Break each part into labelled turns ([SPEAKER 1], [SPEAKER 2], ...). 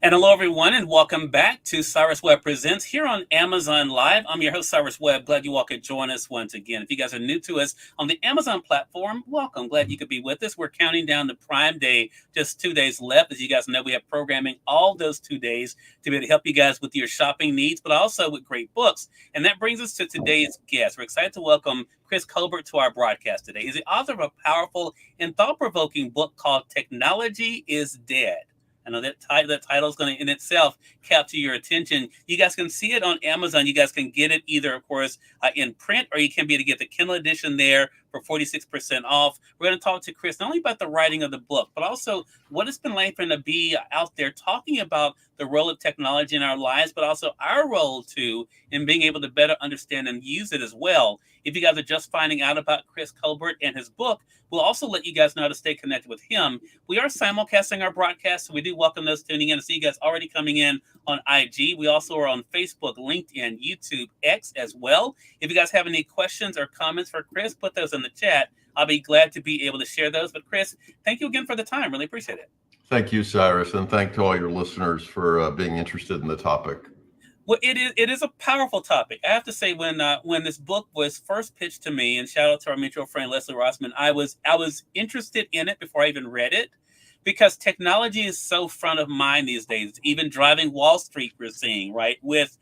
[SPEAKER 1] And hello, everyone, and welcome back to Cyrus Webb Presents here on Amazon Live. I'm your host, Cyrus Webb. Glad you all could join us once again. If you guys are new to us on the Amazon platform, welcome. Glad you could be with us. We're counting down to Prime Day, just 2 days left. As you guys know, we have programming all those 2 days to be able to help you guys with your shopping needs, but also with great books. And that brings us to today's guest. We're excited to welcome Chris Colbert to our broadcast today. He's the author of a powerful and thought-provoking book called Technology is Dead. I know that title is going to in itself capture your attention. You guys can see it on Amazon. You guys can get it either, of course, in print, or you can be able to get the Kindle edition there for 46% off. We're going to talk to Chris not only about the writing of the book, but also what it's been like for him to be out there talking about the role of technology in our lives, but also our role too in being able to better understand and use it as well. If you guys are just finding out about Chris Colbert and his book, we'll also let you guys know how to stay connected with him. We are simulcasting our broadcast, so we do welcome those tuning in. I see you guys already coming in on IG. We also are on Facebook, LinkedIn, YouTube, X as well. If you guys have any questions or comments for Chris, put those in the chat. I'll be glad to be able to share those. But Chris, thank you again for the time. Really appreciate it.
[SPEAKER 2] Thank you, Cyrus, and thank to all your listeners for being interested in the topic.
[SPEAKER 1] Well, it is a powerful topic. I have to say, when this book was first pitched to me, and shout out to our mutual friend Leslie Rossman, I was interested in it before I even read it, because technology is so front of mind these days. Even driving Wall Street, we're seeing, right, with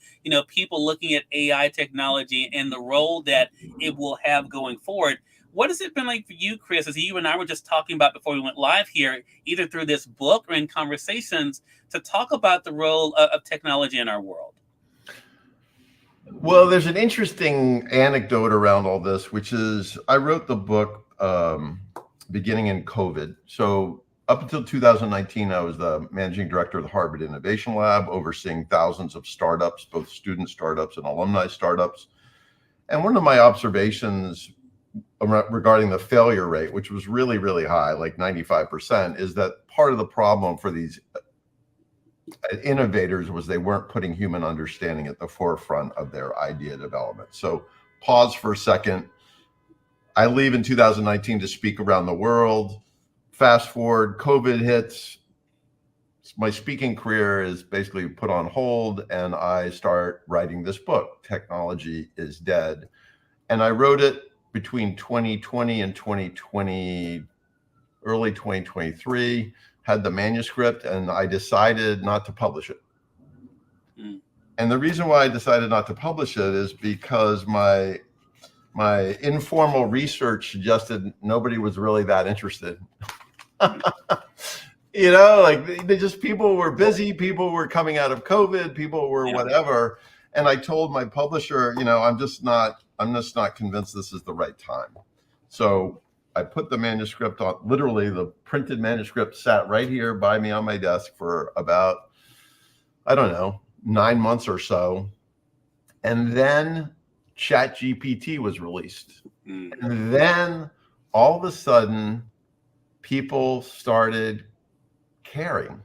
[SPEAKER 1] people looking at AI technology and the role that it will have going forward. What has it been like for you, Chris, as you and I were just talking about before we went live here, either through this book or in conversations, to talk about the role of technology in our world?
[SPEAKER 2] Well, there's an interesting anecdote around all this, which is I wrote the book beginning in COVID. So up until 2019, I was the managing director of the Harvard Innovation Lab, overseeing thousands of startups, both student startups and alumni startups. And one of my observations regarding the failure rate, which was really, really high, like 95%, is that part of the problem for these innovators was they weren't putting human understanding at the forefront of their idea development. So pause for a second. I leave in 2019 to speak around the world. Fast forward, COVID hits. My speaking career is basically put on hold, and I start writing this book, Technology is Dead. And I wrote it between 2020 and 2020, early 2023. Had the manuscript, and I decided not to publish it. And the reason why I decided not to publish it is because my informal research suggested nobody was really that interested. People were busy, people were coming out of COVID, people were whatever. And I told my publisher, I'm just not convinced this is the right time. So I put the manuscript on, literally the printed manuscript sat right here by me on my desk for about, 9 months or so. And then ChatGPT was released. And then all of a sudden, people started caring.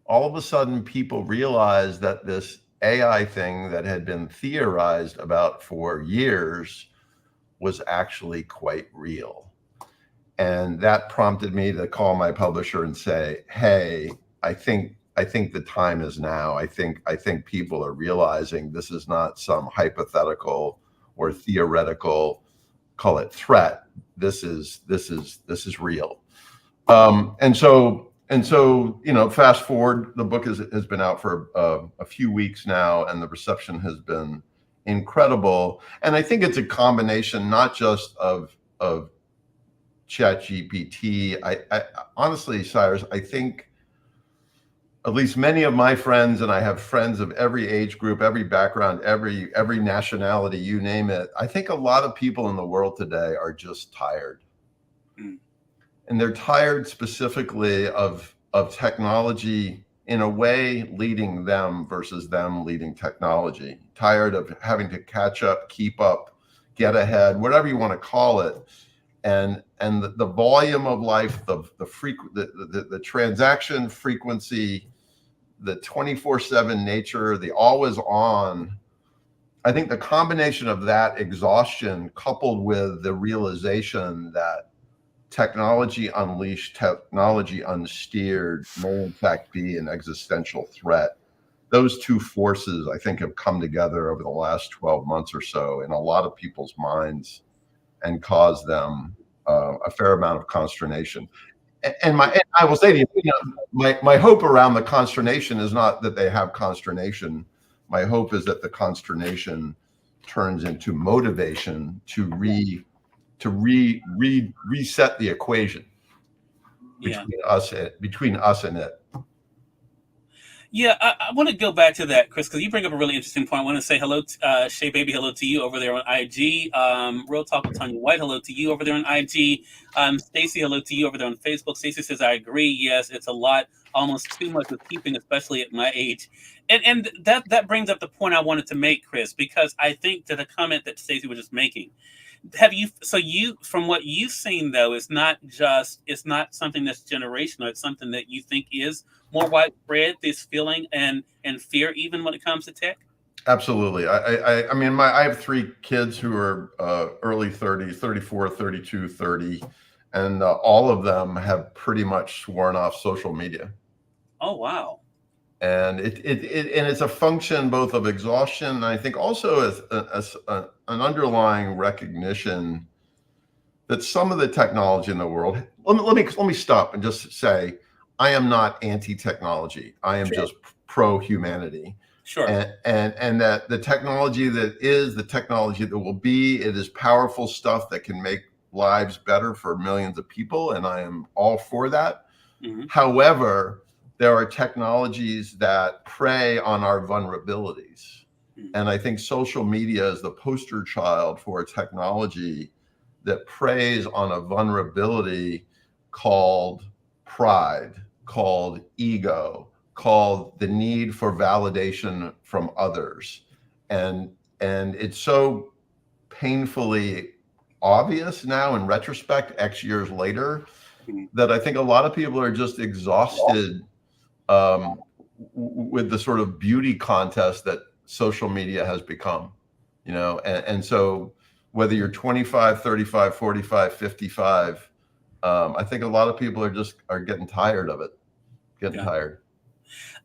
[SPEAKER 2] All of a sudden, people realized that this AI thing that had been theorized about for years was actually quite real. And that prompted me to call my publisher and say, hey, I think the time is now. I think people are realizing this is not some hypothetical or theoretical, call it threat. This is real. And so, fast forward, the book has been out for a few weeks now, and the reception has been incredible. And I think it's a combination, not just of ChatGPT. I honestly, Cyrus, I think at least many of my friends, and I have friends of every age group, every background, every nationality, you name it. I think a lot of people in the world today are just tired. And they're tired specifically of technology in a way leading them versus them leading technology. Tired of having to catch up, keep up, get ahead, whatever you want to call it. And the volume of life, the transaction frequency, the 24/7 nature, the always on. I think the combination of that exhaustion coupled with the realization that technology unleashed, technology unsteered may in fact be an existential threat. Those two forces, I think, have come together over the last 12 months or so in a lot of people's minds and caused them a fair amount of consternation. And I will say to you, my hope around the consternation is not that they have consternation. My hope is that the consternation turns into motivation to reset the equation between us and it.
[SPEAKER 1] Yeah, I want to go back to that, Chris, because you bring up a really interesting point. I want to say hello, Shay Baby, hello to you over there on IG. Real Talk with Tanya White, hello to you over there on IG. Stacy, hello to you over there on Facebook. Stacy says, I agree. Yes, it's a lot, almost too much with keeping, especially at my age. And that brings up the point I wanted to make, Chris, because I think to the comment that Stacy was just making, from what you've seen though, it's not something that's generational. It's something that you think is more widespread, this feeling and fear, even when it comes to tech?
[SPEAKER 2] Absolutely. I mean, I have 3 kids who are early 30s, 34, 32, 30, and all of them have pretty much sworn off social media.
[SPEAKER 1] Oh, wow.
[SPEAKER 2] And it's a function both of exhaustion and I think also as an underlying recognition that some of the technology in the world. Let me stop and just say, I am not anti-technology. I am just pro-humanity.
[SPEAKER 1] Sure.
[SPEAKER 2] And that the technology that is the technology that will be, it is powerful stuff that can make lives better for millions of people, and I am all for that. Mm-hmm. However, there are technologies that prey on our vulnerabilities. Mm-hmm. And I think social media is the poster child for a technology that preys on a vulnerability called pride, called ego, called the need for validation from others. And it's so painfully obvious now in retrospect, X years later, that I think a lot of people are just exhausted with the sort of beauty contest that social media has become, and so whether you're 25, 35, 45, 55, I think a lot of people are getting tired of it, tired.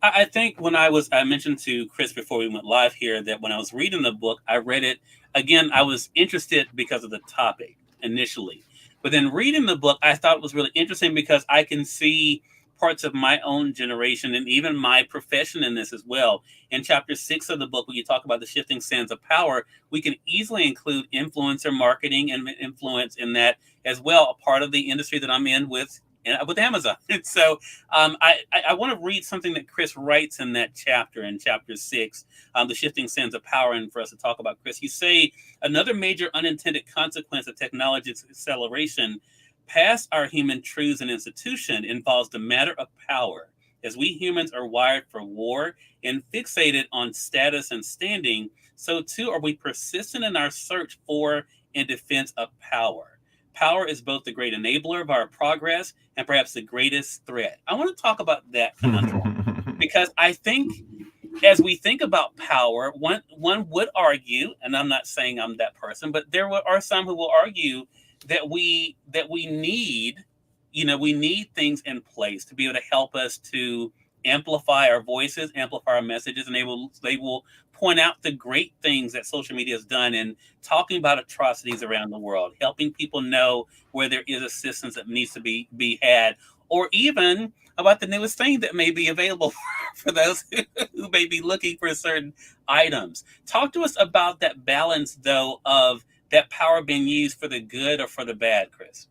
[SPEAKER 1] I think I mentioned to Chris before we went live here that when I was reading the book, I read it again. I was interested because of the topic initially, but then reading the book, I thought it was really interesting because I can see parts of my own generation and even my profession in this as well. In chapter 6 of the book, when you talk about the shifting sands of power, we can easily include influencer marketing and influence in that as well, a part of the industry that I'm in with Amazon. And so I want to read something that Chris writes in that chapter, in chapter 6, the shifting sands of power, and for us to talk about, Chris, you say another major unintended consequence of technology's acceleration past our human truths and institution involves the matter of power. As we humans are wired for war and fixated on status and standing, so too are we persistent in our search for and defense of power. Power is both the great enabler of our progress and perhaps the greatest threat. I want to talk about that conundrum because I think as we think about power, one would argue, and I'm not saying I'm that person, but there are some who will argue that we need, we need things in place to be able to help us to amplify our voices, amplify our messages, and they will point out the great things that social media has done in talking about atrocities around the world, helping people know where there is assistance that needs to be had, or even about the newest thing that may be available for those who may be looking for certain items. Talk to us about that balance, though, of that power being used for the good or for the bad, Chris.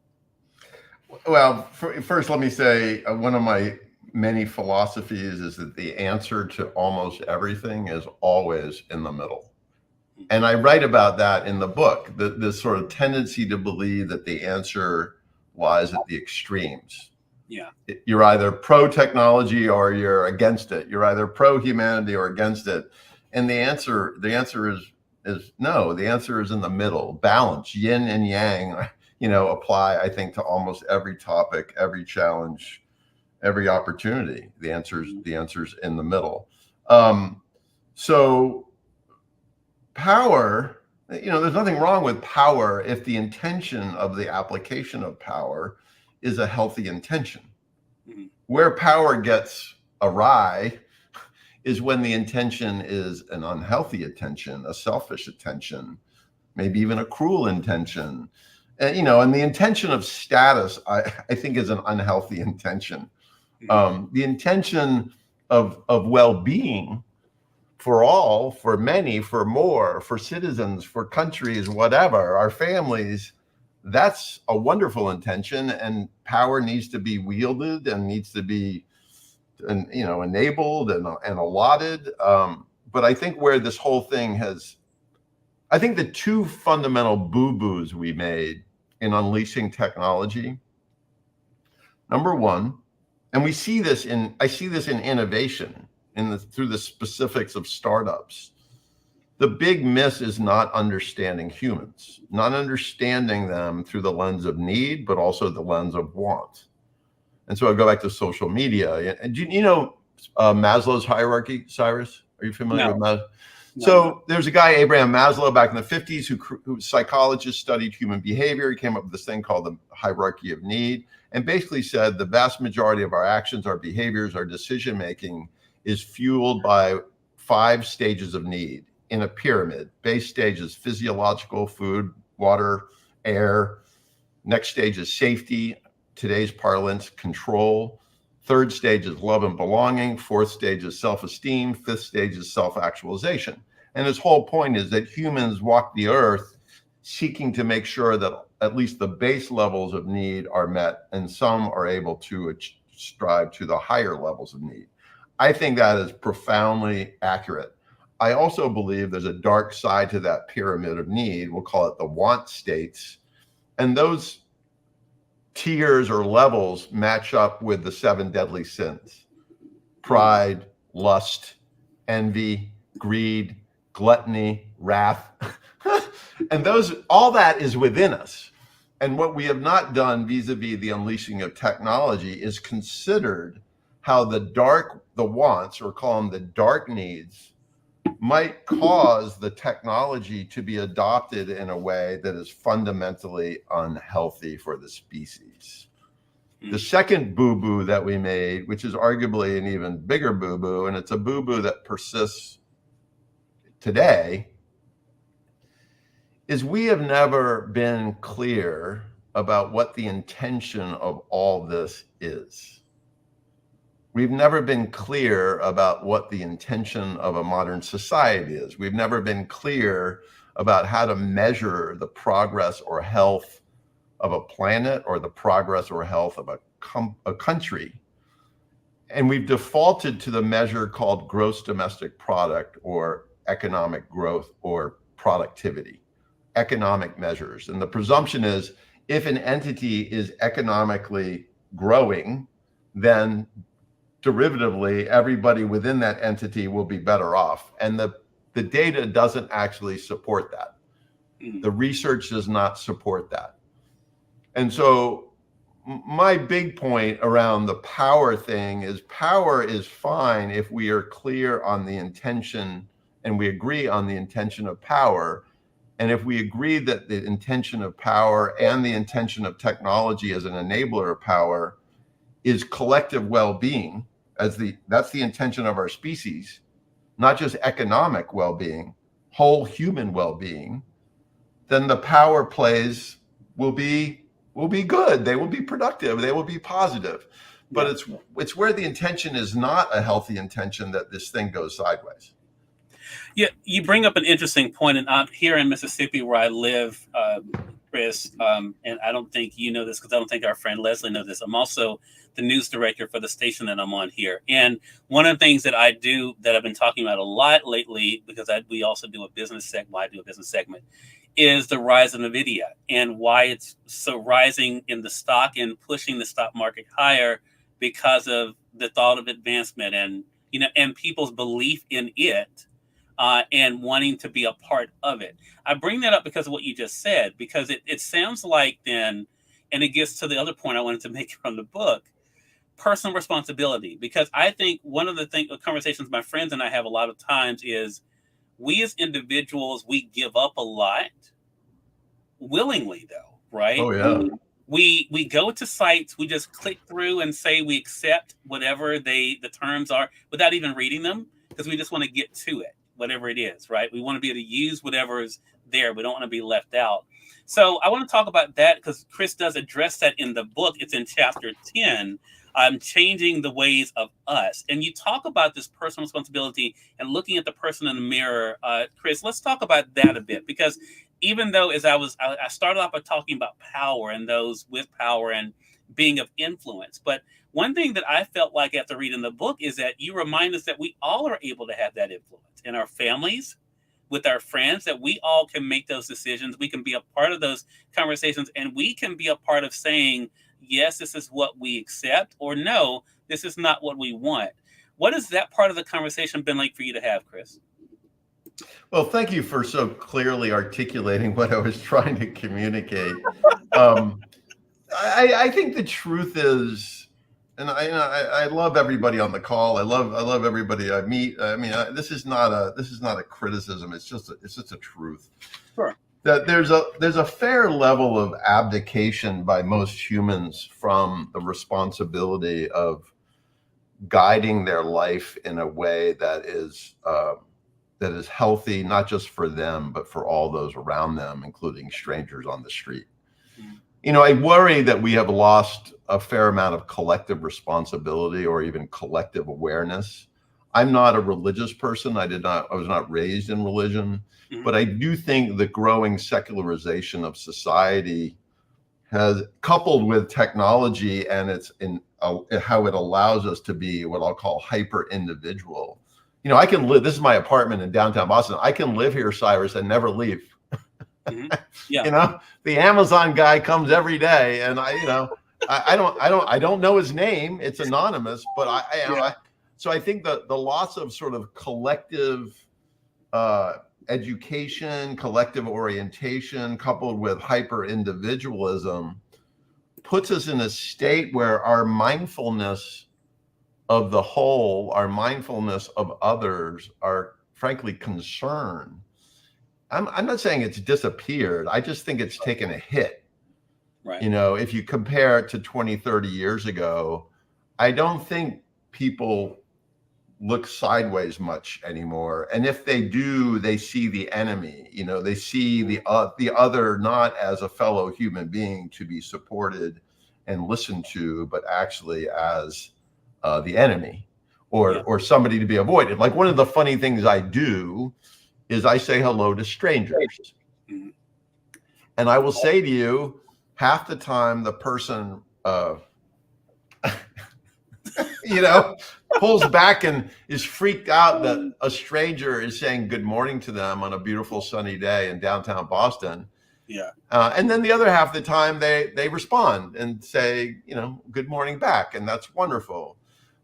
[SPEAKER 2] Well, first, let me say one of my many philosophies is that the answer to almost everything is always in the middle. And I write about that in the book, this sort of tendency to believe that the answer lies at the extremes.
[SPEAKER 1] Yeah.
[SPEAKER 2] You're either pro-technology or you're against it. You're either pro-humanity or against it. And the answer is no. The answer is in the middle. Balance, yin and yang, apply, I think, to almost every topic, every challenge, every opportunity. The answer's in the middle. So power, there's nothing wrong with power if the intention of the application of power is a healthy intention.
[SPEAKER 1] Mm-hmm.
[SPEAKER 2] Where power gets awry is when the intention is an unhealthy intention, a selfish intention, maybe even a cruel intention. And, and the intention of status, I think, is an unhealthy intention. The intention of well-being for all, for many, for more, for citizens, for countries, whatever, our families, that's a wonderful intention, and power needs to be wielded and needs to be enabled and allotted. But I think where this whole thing I think the two fundamental boo-boos we made in unleashing technology, number one, and I see this in innovation through the specifics of startups. The big miss is not understanding humans, not understanding them through the lens of need, but also the lens of want. And so I go back to social media. And do you know Maslow's hierarchy, Cyrus? Are you familiar with Maslow? No. So there's a guy, Abraham Maslow, back in the 50s, who psychologists studied human behavior. He came up with this thing called the hierarchy of need, and basically said the vast majority of our actions, our behaviors, our decision-making is fueled by 5 stages of need in a pyramid. Base stage is physiological, food, water, air. Next stage is safety, today's parlance, control. Third stage is love and belonging. Fourth stage is self-esteem. Fifth stage is self-actualization. And his whole point is that humans walk the earth seeking to make sure that at least the base levels of need are met, and some are able to strive to the higher levels of need. I think that is profoundly accurate. I also believe there's a dark side to that pyramid of need. We'll call it the want states. And those tiers or levels match up with the 7 deadly sins: pride, lust, envy, greed, gluttony, wrath. And all that is within us. And what we have not done vis-a-vis the unleashing of technology is considered how the wants, or call them the dark needs, might cause the technology to be adopted in a way that is fundamentally unhealthy for the species. The second boo-boo that we made, which is arguably an even bigger boo-boo, and it's a boo-boo that persists today, is we have never been clear about what the intention of all this is. We've never been clear about what the intention of a modern society is. We've never been clear about how to measure the progress or health of a planet or the progress or health of a country. And we've defaulted to the measure called gross domestic product, or economic growth, or productivity, economic measures. And the presumption is if an entity is economically growing, then derivatively, everybody within that entity will be better off. And the data doesn't actually support that. The research does not support that. And so my big point around the power thing is power is fine if we are clear on the intention and we agree on the intention of power. And if we agree that the intention of power and the intention of technology as an enabler of power is collective well-being, that's the intention of our species, not just economic well-being, whole human well-being, then the power plays will be good. They will be productive. They will be positive. But it's where the intention is not a healthy intention that this thing goes sideways.
[SPEAKER 1] Yeah, you bring up an interesting point, and I'm here in Mississippi where I live, Chris, and I don't think you know this because I don't think our friend Leslie knows this. I'm also the news director for the station that I'm on here. And one of the things that I do that I've been talking about a lot lately, because we also do a business segment, I do a business segment, is the rise of NVIDIA and why it's so rising in the stock and pushing the stock market higher because of the thought of advancement and people's belief in it. And wanting to be a part of it. I bring that up because of what you just said, because it sounds like then, and it gets to the other point I wanted to make from the book, personal responsibility. Because I think one of the conversations my friends and I have a lot of times is we as individuals, we give up a lot willingly though, right?
[SPEAKER 2] Oh, yeah.
[SPEAKER 1] we go to sites, we just click through and say we accept whatever the terms are without even reading them, because we just want to get to it, whatever it is, right? We want to be able to use whatever is there. We don't want to be left out. So I want to talk about that because Chris does address that in the book. It's in chapter 10, changing the ways of us. And you talk about this personal responsibility and looking at the person in the mirror. Chris, let's talk about that a bit, because even though as I started off by talking about power and those with power and being of influence, but one thing that I felt like after reading the book is that you remind us that we all are able to have that influence in our families, with our friends, that we all can make those decisions. We can be a part of those conversations, and we can be a part of saying, yes, this is what we accept, or no, this is not what we want. What has that part of the conversation been like for you to have, Chris?
[SPEAKER 2] Well, thank you for so clearly articulating what I was trying to communicate. I think the truth is, and I love everybody on the call. I love everybody I meet. I mean, this is not a criticism. It's just a truth.
[SPEAKER 1] Sure.
[SPEAKER 2] That there's a fair level of abdication by most humans from the responsibility of guiding their life in a way that is healthy, not just for them, but for all those around them, including strangers on the street. You know, I worry that we have lost a fair amount of collective responsibility or even collective awareness. I'm not a religious person. I was not raised in religion, but I do think the growing secularization of society has, coupled with technology and how it allows us to be what I'll call hyper individual. You know, I can live, this is my apartment in downtown Boston. I can live here, Cyrus, and never leave. Yeah. You know, the Amazon guy comes every day, and I don't know his name. It's anonymous, but so I think that the loss of sort of collective education, collective orientation, coupled with hyper individualism, puts us in a state where our mindfulness of the whole, our mindfulness of others, our frankly concern. I'm not saying it's disappeared. I just think it's taken a hit. Right. You know, if you compare it to 20, 30 years ago, I don't think people look sideways much anymore. And if they do, they see the enemy. You know, they see the other not as a fellow human being to be supported and listened to, but actually as the enemy or somebody to be avoided. Like, one of the funny things I do is I say hello to strangers. Mm-hmm. And I will say to you, half the time the person, you know, pulls back and is freaked out that a stranger is saying good morning to them on a beautiful sunny day in downtown Boston. Yeah. And then the other half of the time they respond and say, you know, good morning back. And that's wonderful.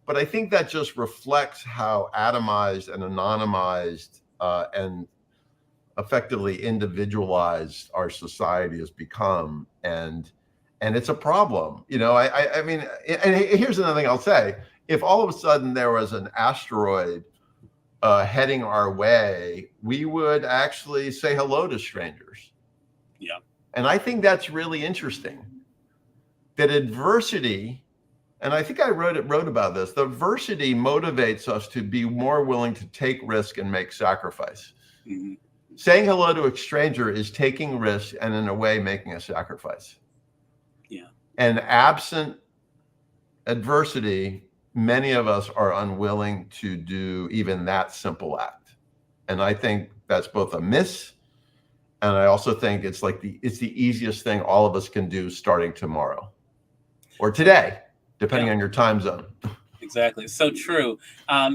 [SPEAKER 2] But I think that just reflects how atomized and anonymized and effectively individualized our society has become, and it's a problem. You know, I mean, and here's another thing I'll say: if all of a sudden there was an asteroid heading our way, we would actually say hello to strangers. Yeah, and I think that's really interesting. That adversity. And I think I wrote about this. The adversity motivates us to be more willing to take risk and make sacrifice. Mm-hmm. Saying hello to a stranger is taking risk and, in a way, making a sacrifice. Yeah. And absent adversity, many of us are unwilling to do even that simple act. And I think that's both a miss, and I also think it's the easiest thing all of us can do starting tomorrow or today, depending on your time zone.
[SPEAKER 1] Exactly. So true.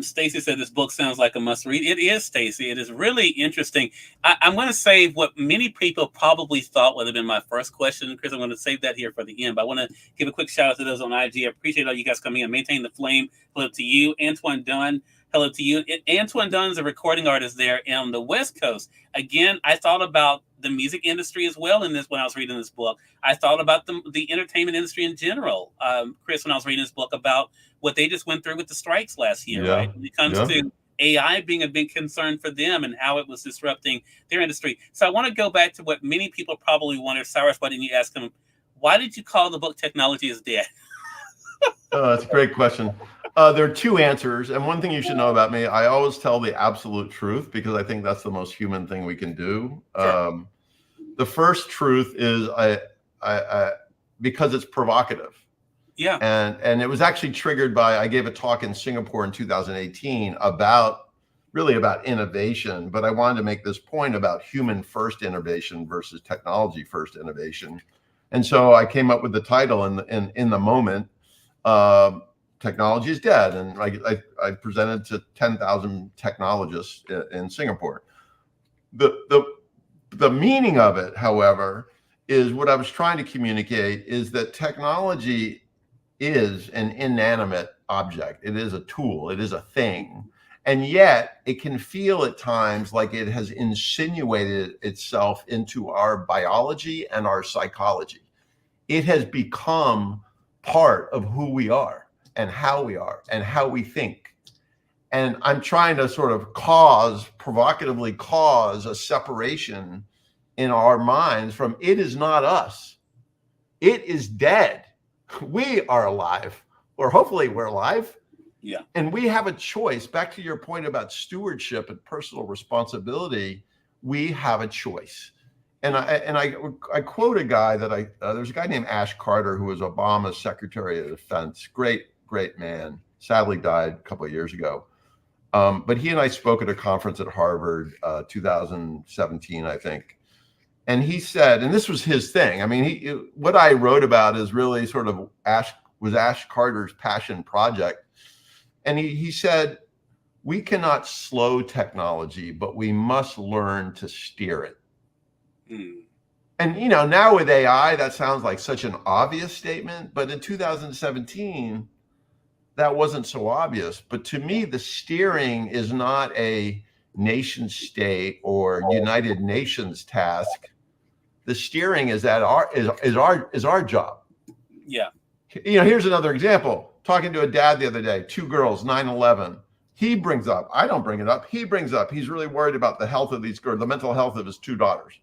[SPEAKER 1] Stacy said this book sounds like a must read. It is, Stacy. It is really interesting. I'm going to save what many people probably thought would have been my first question, Chris. I'm going to save that here for the end. But I want to give a quick shout out to those on IG. I appreciate all you guys coming in. Maintain the flame. Hello to you. Antoine Dunn. Hello to you. Antoine Dunn is a recording artist there on the West Coast. Again, I thought about the music industry as well in this when I was reading this book. I thought about the entertainment industry in general, Chris, when I was reading this book about what they just went through with the strikes last year, right? When it comes to AI being a big concern for them and how it was disrupting their industry. So I want to go back to what many people probably wonder. Cyrus, why didn't you ask him, Why did you call the book Technology is Dead?
[SPEAKER 2] That's a great question. There are two answers. And one thing you should know about me, I always tell the absolute truth because I think that's the most human thing we can do.
[SPEAKER 1] Sure.
[SPEAKER 2] The first truth is I because it's provocative.
[SPEAKER 1] Yeah.
[SPEAKER 2] And it was actually triggered by, I gave a talk in Singapore in 2018 about innovation, but I wanted to make this point about human first innovation versus technology first innovation. And so I came up with the title in the moment, Technology is Dead. And I presented to 10,000 technologists in Singapore. The meaning of it, however, is what I was trying to communicate is that technology is an inanimate object. It is a tool. It is a thing. And yet it can feel at times like it has insinuated itself into our biology and our psychology. It has become part of who we are and how we think. And I'm trying to sort of provocatively cause a separation in our minds from it is not us. It is dead. We are alive, or hopefully we're alive.
[SPEAKER 1] Yeah.
[SPEAKER 2] And we have a choice. Back to your point about stewardship and personal responsibility, we have a choice. And I quote a guy that there's a guy named Ash Carter who was Obama's Secretary of Defense. Great man. Sadly died a couple of years ago. But he and I spoke at a conference at Harvard, 2017, I think. And he said, and this was his thing. I mean, what I wrote about is really sort of Ash Carter's passion project. And he said, we cannot slow technology, but we must learn to steer it. And, now with AI, that sounds like such an obvious statement. But in 2017, that wasn't so obvious. But to me, the steering is not a nation state or United Nations task. The steering is our job.
[SPEAKER 1] Yeah.
[SPEAKER 2] Here's another example. Talking to a dad the other day, 2 girls, 9/11. He brings up, I don't bring it up. He brings up, he's really worried about the health of these girls, the mental health of his 2 daughters.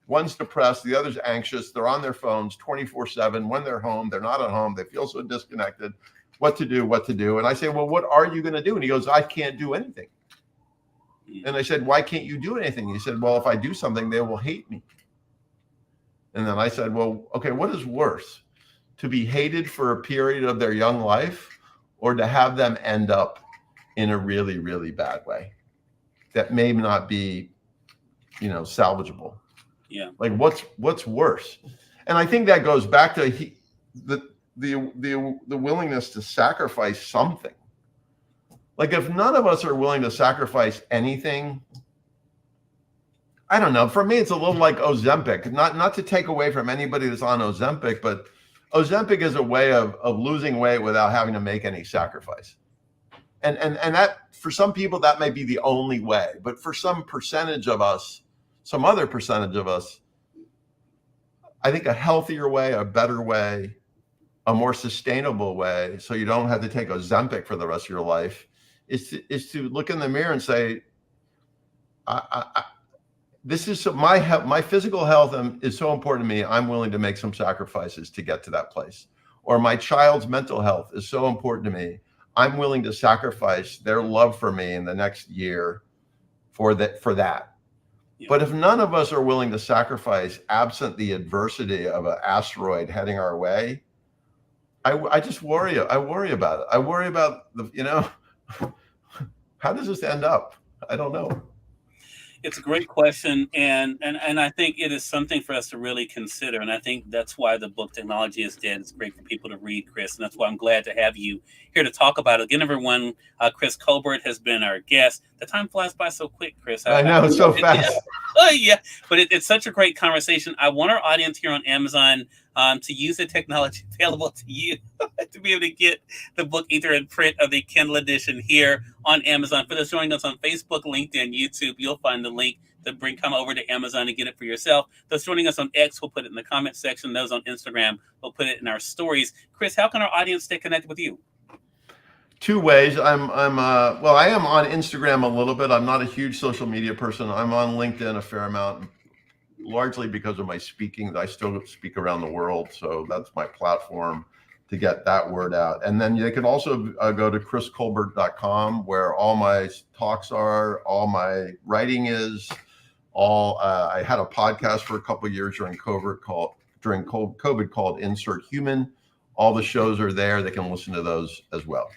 [SPEAKER 2] One's depressed, the other's anxious. They're on their phones 24/7. When they're home, they're not at home. They feel so disconnected. What to do? And I say, well, what are you going to do? And he goes, I can't do anything. And I said, why can't you do anything? He said, well, if I do something, they will hate me. And then I said, well, okay, what is worse? To be hated for a period of their young life or to have them end up in a really, really bad way that may not be, salvageable?
[SPEAKER 1] Yeah.
[SPEAKER 2] Like what's worse? And I think that goes back to the willingness to sacrifice something. Like if none of us are willing to sacrifice anything, I don't know. For me, it's a little like Ozempic. Not to take away from anybody that's on Ozempic, but Ozempic is a way of losing weight without having to make any sacrifice. And that for some people that may be the only way, but for some percentage of us, some other percentage of us, I think a healthier way, a better way, a more sustainable way, so you don't have to take Ozempic for the rest of your life, is to look in the mirror and say, this is my physical health is so important to me. I'm willing to make some sacrifices to get to that place. Or my child's mental health is so important to me. I'm willing to sacrifice their love for me in the next year for that. Yeah. But if none of us are willing to sacrifice, absent the adversity of an asteroid heading our way, I just worry. I worry about it. I worry about how does this end up? I don't know.
[SPEAKER 1] It's a great question, and I think it is something for us to really consider. And I think that's why the book Technology is Dead is great for people to read, Chris. And that's why I'm glad to have you here to talk about it. Again, everyone, Chris Colbert has been our guest. The time flies by so quick, Chris.
[SPEAKER 2] I know, it's so fast.
[SPEAKER 1] Yeah, but it's such a great conversation. I want our audience here on Amazon to use the technology available to you to be able to get the book either in print or the Kindle edition here on Amazon. For those joining us on Facebook, LinkedIn, YouTube, you'll find the link to come over to Amazon and get it for yourself. Those joining us on X, we'll put it in the comment section. Those on Instagram, we'll put it in our stories. Chris, how can our audience stay connected with you?
[SPEAKER 2] 2 ways. I am on Instagram a little bit. I'm not a huge social media person. I'm on LinkedIn a fair amount. largely because of my speaking. I still speak around the world, so that's my platform to get that word out. And then they can also go to chriscolbert.com, where all my talks are, all my writing is. I had a podcast for a couple of years during COVID called Insert Human. All the shows are there. They can listen to those as well.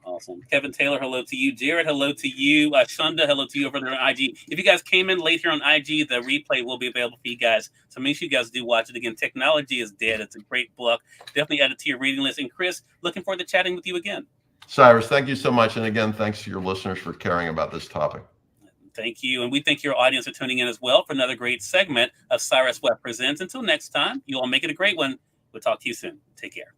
[SPEAKER 1] Awesome. Kevin Taylor, hello to you. Jared, hello to you. Shunda, hello to you over there on IG. If you guys came in late here on IG, the replay will be available for you guys. So make sure you guys do watch it again. Technology is Dead. It's a great book. Definitely add it to your reading list. And Chris, looking forward to chatting with you again.
[SPEAKER 2] Cyrus, thank you so much. And again, thanks to your listeners for caring about this topic.
[SPEAKER 1] Thank you. And we thank your audience for tuning in as well for another great segment of Cyrus Webb Presents. Until next time, you all make it a great one. We'll talk to you soon. Take care.